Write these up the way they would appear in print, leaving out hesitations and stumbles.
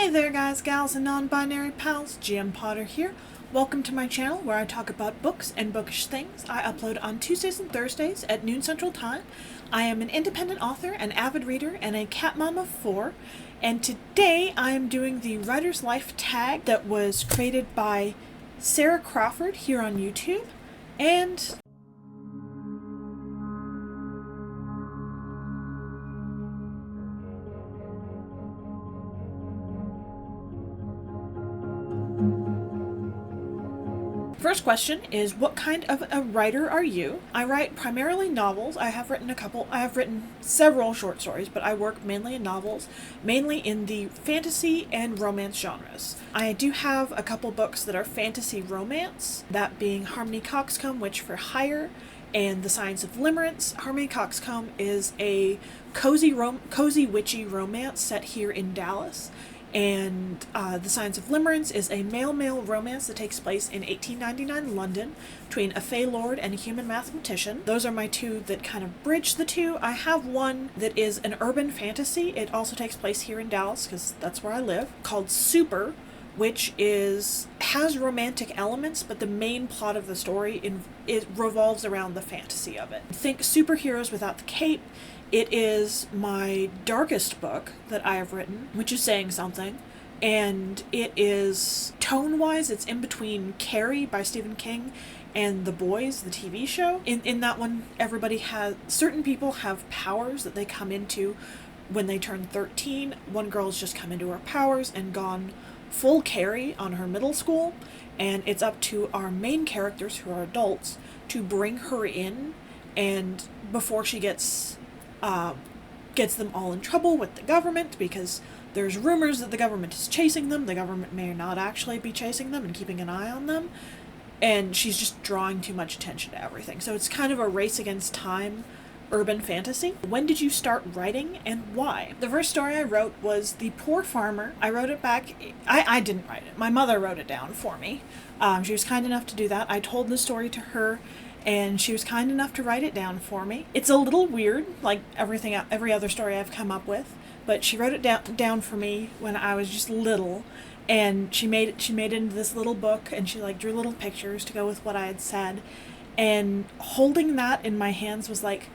Hey there guys, gals, and non-binary pals, GM Potter here. Welcome to my channel where I talk about books and bookish things. I upload on Tuesdays and Thursdays at noon Central Time. I am an independent author, an avid reader, and a cat mom of 4. And today I am doing the Writer's Life tag that was created by Sara Crawford here on YouTube. And first question is, what kind of a writer are you? I write primarily novels. I have written several short stories, but I work mainly in novels, mainly in the fantasy and romance genres. I do have a couple books that are fantasy romance, that being Harmony Coxcomb, Witch for Hire, and The Science of Limerence. Harmony Coxcomb is a cozy witchy romance set here in Dallas. And The Science of Limerence is a male-male romance that takes place in 1899 London between a Fey Lord and a human mathematician. Those are my two that kind of bridge the two. I have one that is an urban fantasy. It also takes place here in Dallas because that's where I live, called Super, which has romantic elements, but the main plot of the story it revolves around the fantasy of it. Think superheroes without the cape. It is my darkest book that I have written, which is saying something, and it is, tone-wise, it's in between Carrie by Stephen King and The Boys, the TV show. In that one, certain people have powers that they come into when they turn 13. One girl's just come into her powers and gone full Carrie on her middle school, and it's up to our main characters, who are adults, to bring her in, and before she gets them all in trouble with the government, because there's rumors that the government is chasing them. The government may not actually be chasing them and keeping an eye on them, and she's just drawing too much attention to everything. So it's kind of a race against time urban fantasy. When did you start writing and why? The first story I wrote was The Poor Farmer. I wrote it back, I didn't write it. My mother wrote it down for me. She was kind enough to do that. I told the story to her, and she was kind enough to write it down for me. It's a little weird, like every other story I've come up with, but she wrote it down for me when I was just little, and she made it into this little book, and she drew little pictures to go with what I had said, and holding that in my hands was like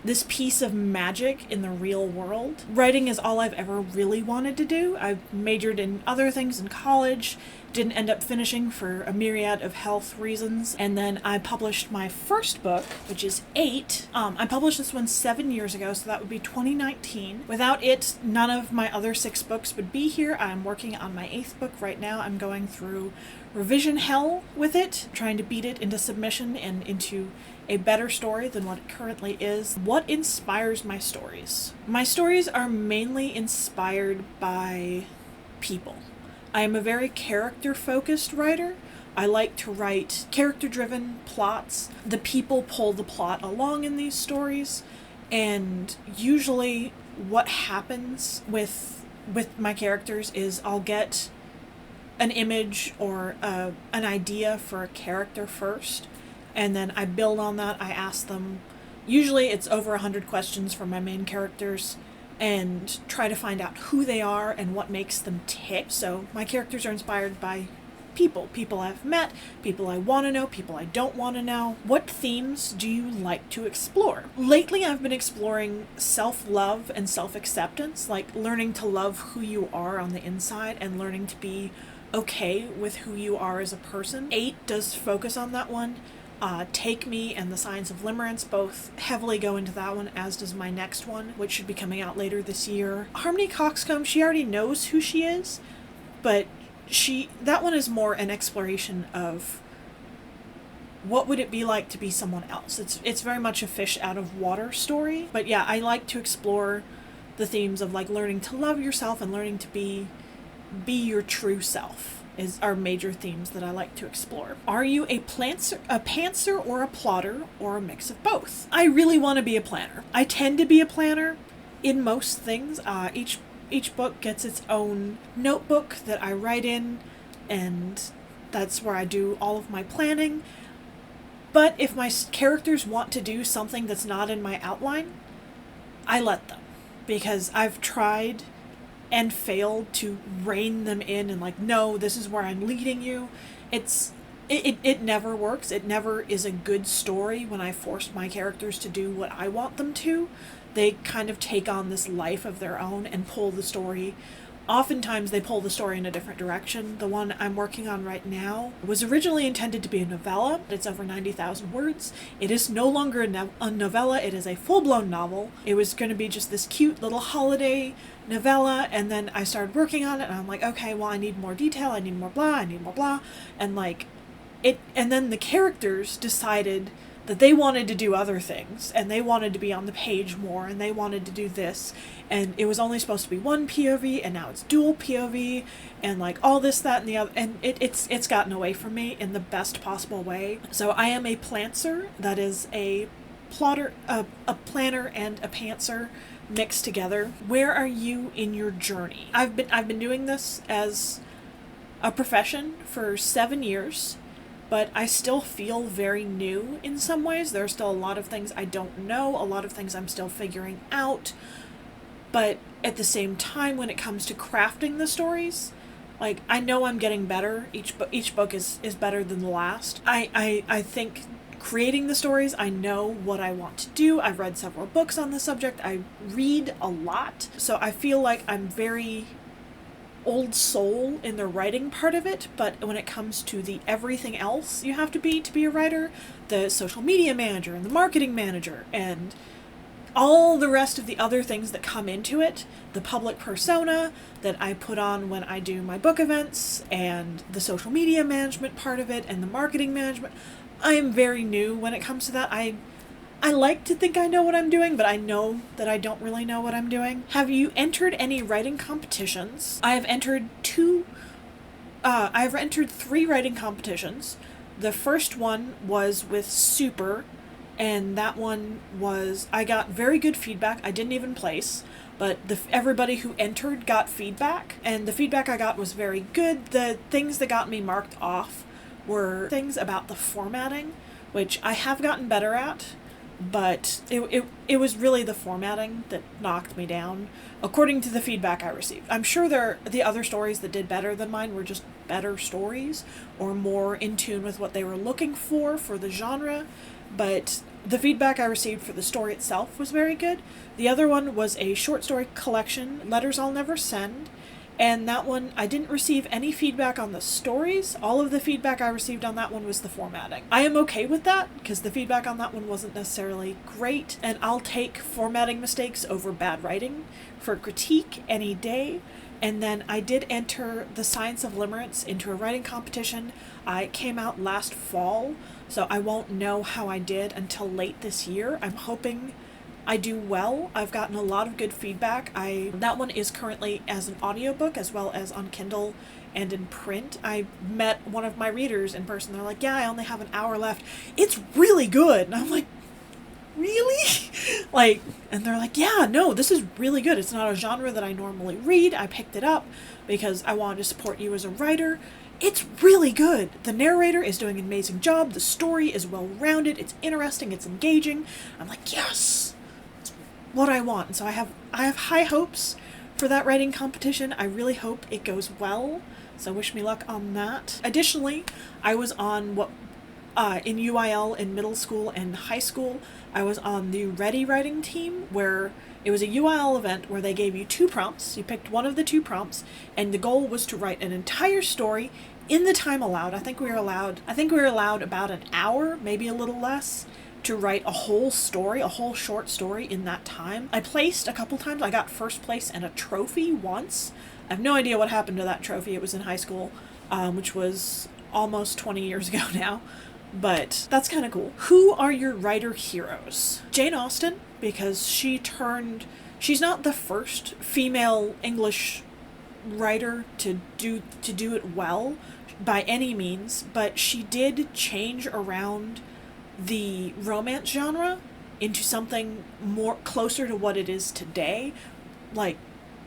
this piece of magic in the real world. Writing is all I've ever really wanted to do. I majored in other things in college, didn't end up finishing for a myriad of health reasons, and then I published my first book, which is 8. I published this one 7 years ago, so that would be 2019. Without it, none of my other 6 books would be here. I'm working on my 8th book right now. I'm going through revision hell with it, trying to beat it into submission and into a better story than what it currently is. What inspires my stories? My stories are mainly inspired by people. I am a very character-focused writer. I like to write character-driven plots. The people pull the plot along in these stories, and usually what happens with my characters is I'll get an image or an idea for a character first, and then I build on that. I ask them, usually it's over 100 questions from my main characters, and try to find out who they are and what makes them tick. So my characters are inspired by people I've met, people I want to know, people I don't want to know. What themes do you like to explore? Lately I've been exploring self-love and self-acceptance, like learning to love who you are on the inside and learning to be okay with who you are as a person. 8 does focus on that one. Take Me and The Science of Limerence both heavily go into that one, as does my next one, which should be coming out later this year. Harmony Coxcomb, she already knows who she is, but that one is more an exploration of what would it be like to be someone else. It's very much a fish out of water story, but yeah, I like to explore the themes of learning to love yourself and learning to be your true self. Are major themes that I like to explore. Are you a pantser or a plotter, or a mix of both? I really want to be a planner. I tend to be a planner in most things. Each book gets its own notebook that I write in, and that's where I do all of my planning. But if my characters want to do something that's not in my outline, I let them, because I've tried and failed to rein them in and like, no, this is where I'm leading you. It never works. It never is a good story when I force my characters to do what I want them to. They kind of take on this life of their own and pull the story. Oftentimes they pull the story in a different direction. The one I'm working on right now was originally intended to be a novella. It's over 90,000 words. It is no longer a novella. It is a full-blown novel. It was going to be just this cute little holiday novella, and then I started working on it, and I'm like, okay, well, I need more detail, I need more blah, I need more blah, and like, and then the characters decided that they wanted to do other things, and they wanted to be on the page more, and they wanted to do this, and it was only supposed to be one POV, and now it's dual POV, and like all this, that, and the other, and it's gotten away from me in the best possible way. So I am a plantser, that is a plotter, a planner and a pantser mixed together. Where are you in your journey? I've been doing this as a profession for 7 years. But I still feel very new in some ways. There are still a lot of things I don't know, a lot of things I'm still figuring out. But at the same time, when it comes to crafting the stories, like, I know I'm getting better. Each book is better than the last. I think creating the stories, I know what I want to do. I've read several books on the subject. I read a lot. So I feel like I'm very old soul in the writing part of it, but when it comes to the everything else you have to be a writer, the social media manager and the marketing manager and all the rest of the other things that come into it, the public persona that I put on when I do my book events, and the social media management part of it, and the marketing management, I am very new when it comes to that. I like to think I know what I'm doing, but I know that I don't really know what I'm doing. Have you entered any writing competitions? I have entered 3 writing competitions. The first one was with Super, and that one was, I got very good feedback. I didn't even place, but everybody who entered got feedback, and the feedback I got was very good. The things that got me marked off were things about the formatting, which I have gotten better at. But it was really the formatting that knocked me down, according to the feedback I received. I'm sure the other stories that did better than mine were just better stories, or more in tune with what they were looking for the genre, but the feedback I received for the story itself was very good. The other one was a short story collection, Letters I'll Never Send, and that one, I didn't receive any feedback on the stories. All of the feedback I received on that one was the formatting. I am okay with that, because the feedback on that one wasn't necessarily great, and I'll take formatting mistakes over bad writing for critique any day. And then I did enter the Science of Limerence into a writing competition. It came out last fall, so I won't know how I did until late this year. I'm hoping I do well. I've gotten a lot of good feedback. That one is currently as an audiobook as well as on Kindle and in print. I met one of my readers in person. They're like, yeah, I only have an hour left. It's really good. And I'm like, really? And they're like, yeah, no, this is really good. It's not a genre that I normally read. I picked it up because I wanted to support you as a writer. It's really good. The narrator is doing an amazing job. The story is well-rounded. It's interesting. It's engaging. I'm like, yes, it's what I want. And so I have high hopes for that writing competition. I really hope it goes well. So wish me luck on that. Additionally, I was on in UIL in middle school and high school, I was on the Ready writing team, where it was a UIL event where they gave you 2 prompts. You picked one of the 2 prompts, and the goal was to write an entire story in the time allowed. I think we were allowed about an hour, maybe a little less, to write a whole short story in that time. I placed a couple times. I got first place and a trophy once. I have no idea what happened to that trophy. It was in high school, which was almost 20 years ago now. But that's kind of cool. Who are your writer heroes? Jane Austen, because she's not the first female English writer to do it well by any means, but she did change around the romance genre into something more closer to what it is today.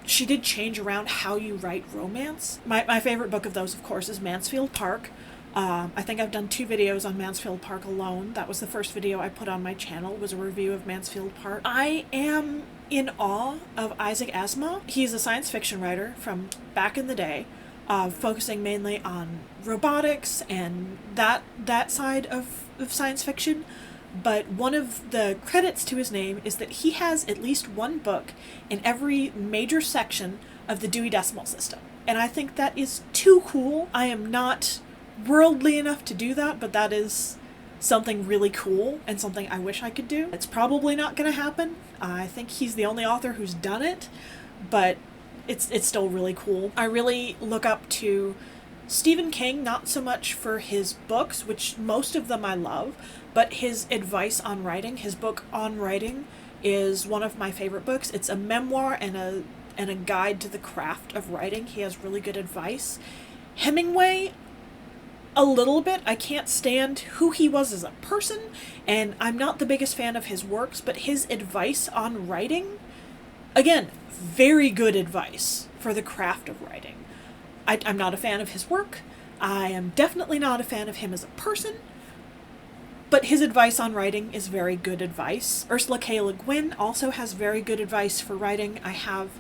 She did change around how you write romance. My favorite book of those, of course, is Mansfield Park, I think I've done 2 videos on Mansfield Park alone. That was the first video I put on my channel, was a review of Mansfield Park. I am in awe of Isaac Asimov. He's a science fiction writer from back in the day, focusing mainly on robotics and that side of science fiction. But one of the credits to his name is that he has at least one book in every major section of the Dewey Decimal System. And I think that is too cool. I am not worldly enough to do that, but that is something really cool and something I wish I could do. It's probably not going to happen. I think he's the only author who's done it, but it's still really cool. I really look up to Stephen King, not so much for his books, which most of them I love, but his advice on writing. His book On Writing is one of my favorite books. It's a memoir and a guide to the craft of writing. He has really good advice. Hemingway, a little bit. I can't stand who he was as a person, and I'm not the biggest fan of his works, but his advice on writing, again, very good advice for the craft of writing. I'm not a fan of his work. I am definitely not a fan of him as a person, but his advice on writing is very good advice. Ursula K. Le Guin also has very good advice for writing. I have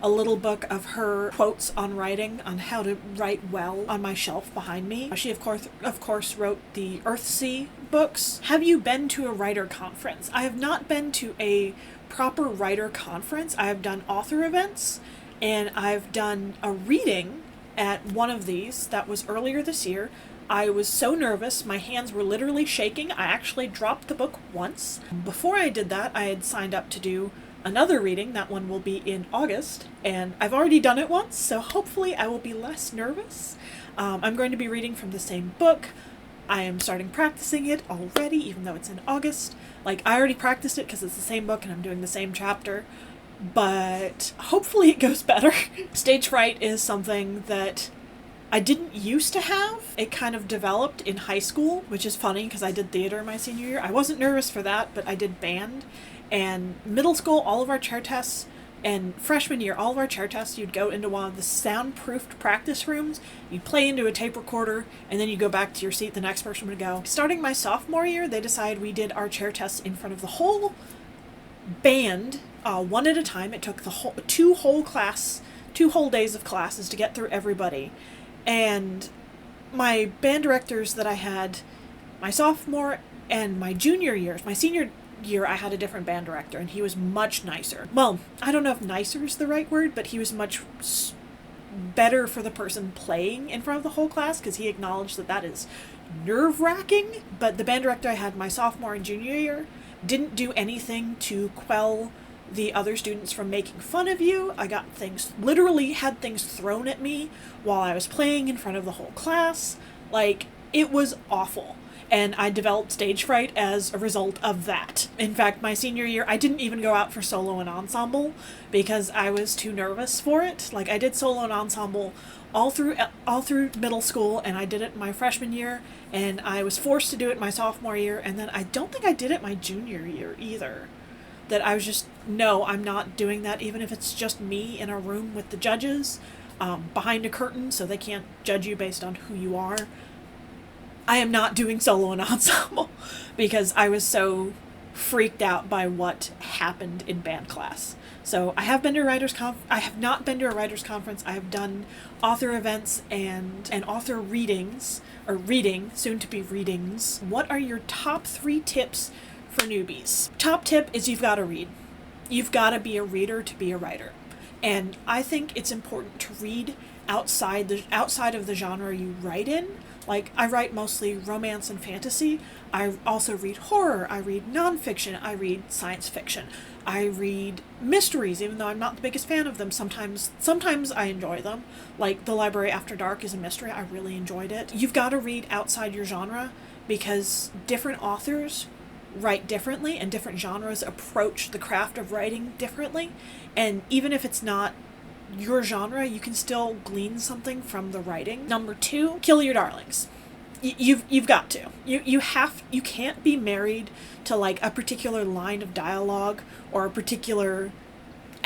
a little book of her quotes on writing, on how to write well, on my shelf behind me. She, of course, wrote the Earthsea books. Have you been to a writer conference? I have not been to a proper writer conference. I have done author events, and I've done a reading at one of these that was earlier this year. I was so nervous, my hands were literally shaking. I actually dropped the book once. Before I did that, I had signed up to do another reading. That one will be in August, and I've already done it once, so hopefully I will be less nervous. I'm going to be reading from the same book. I am starting practicing it already, even though it's in August. Like, I already practiced it because it's the same book and I'm doing the same chapter, but hopefully it goes better. Stage fright is something that I didn't used to have. It kind of developed in high school, which is funny because I did theater my senior year. I wasn't nervous for that, but I did band. And middle school, all of our chair tests, and freshman year, all of our chair tests, you'd go into one of the soundproofed practice rooms, you'd play into a tape recorder, and then you go back to your seat, the next person would go. Starting my sophomore year, they decided we did our chair tests in front of the whole band, one at a time. It took the two whole days of classes to get through everybody. And my band directors that I had my sophomore and my junior years, my senior year, I had a different band director, and he was much nicer. Well, I don't know if nicer is the right word, but he was much better for the person playing in front of the whole class, because he acknowledged that is nerve-wracking. But the band director I had my sophomore and junior year didn't do anything to quell the other students from making fun of you. I got literally had things thrown at me while I was playing in front of the whole class. Like, it was awful. And I developed stage fright as a result of that. In fact, my senior year, I didn't even go out for solo and ensemble because I was too nervous for it. Like, I did solo and ensemble all through middle school, and I did it my freshman year, and I was forced to do it my sophomore year, and then I don't think I did it my junior year either. That I was just, no, I'm not doing that, even if it's just me in a room with the judges, behind a curtain, so they can't judge you based on who you are. I am not doing solo and ensemble because I was so freaked out by what happened in band class. So I have been to I have not been to a writer's conference. I have done author events and author readings, or soon to be readings. What are your top 3 tips for newbies? Top tip is you've got to read. You've got to be a reader to be a writer. And I think it's important to read outside of the genre you write in. Like, I write mostly romance and fantasy. I also read horror. I read nonfiction. I read science fiction. I read mysteries, even though I'm not the biggest fan of them. Sometimes I enjoy them. Like, The Library After Dark is a mystery. I really enjoyed it. You've got to read outside your genre because different authors write differently, and different genres approach the craft of writing differently. And even if it's not your genre, you can still glean something from the writing. Number 2, kill your darlings. You've got to. You can't be married to like a particular line of dialogue or a particular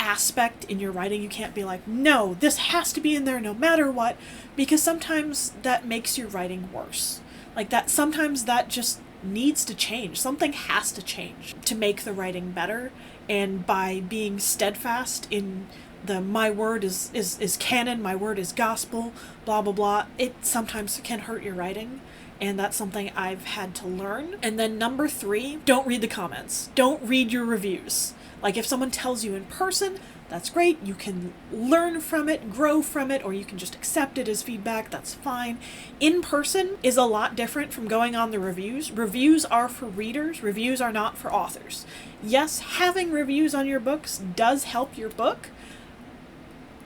aspect in your writing. You can't be like, no, this has to be in there no matter what, because sometimes that makes your writing worse. Like that, sometimes that just needs to change. Something has to change to make the writing better. And by being steadfast in the my word is canon, my word is gospel, blah blah blah, it sometimes can hurt your writing. And that's something I've had to learn. And then number 3, don't read the comments. Don't read your reviews. Like if someone tells you in person, that's great. You can learn from it, grow from it, or you can just accept it as feedback. That's fine. In person is a lot different from going on the reviews. Reviews are for readers. Reviews are not for authors. Yes, having reviews on your books does help your book.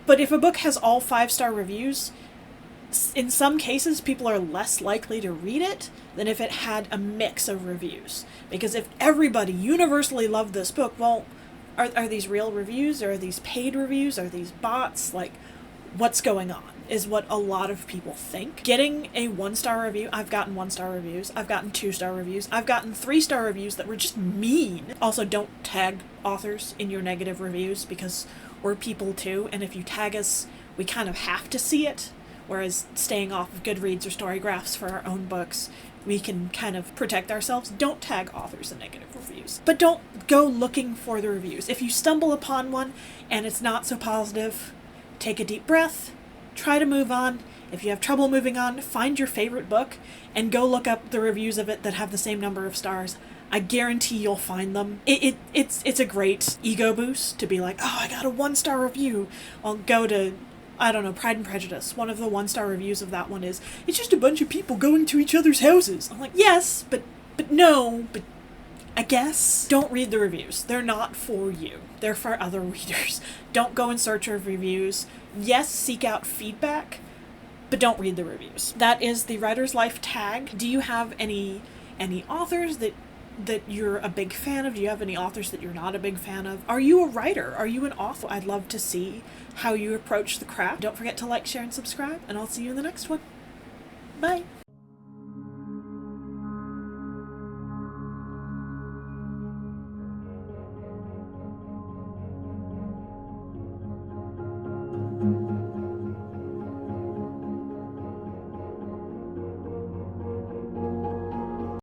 But if a book has all 5-star reviews, in some cases, people are less likely to read it than if it had a mix of reviews. Because if everybody universally loved this book, well, are these real reviews? Or are these paid reviews? Are these bots? Like, what's going on is what a lot of people think. Getting a 1-star review, I've gotten 1-star reviews, I've gotten 2-star reviews, I've gotten 3-star reviews that were just mean. Also, don't tag authors in your negative reviews because we're people too, and if you tag us, we kind of have to see it. Whereas staying off of Goodreads or Storygraphs for our own books, we can kind of protect ourselves. Don't tag authors in negative reviews. But don't go looking for the reviews. If you stumble upon one and it's not so positive, take a deep breath, try to move on. If you have trouble moving on, find your favorite book and go look up the reviews of it that have the same number of stars. I guarantee you'll find them. It's a great ego boost to be like, oh, I got a 1-star review. I'll go to, I don't know, Pride and Prejudice. One of the 1-star reviews of that one is, it's just a bunch of people going to each other's houses. I'm like, yes, but no, but I guess. Don't read the reviews. They're not for you. They're for other readers. Don't go in search of reviews. Yes, seek out feedback, but don't read the reviews. That is the Writer's Life tag. Do you have any authors that you're a big fan of? Do you have any authors that you're not a big fan of? Are you a writer? Are you an author? I'd love to see how you approach the craft. Don't forget to like, share, and subscribe, and I'll see you in the next one. Bye!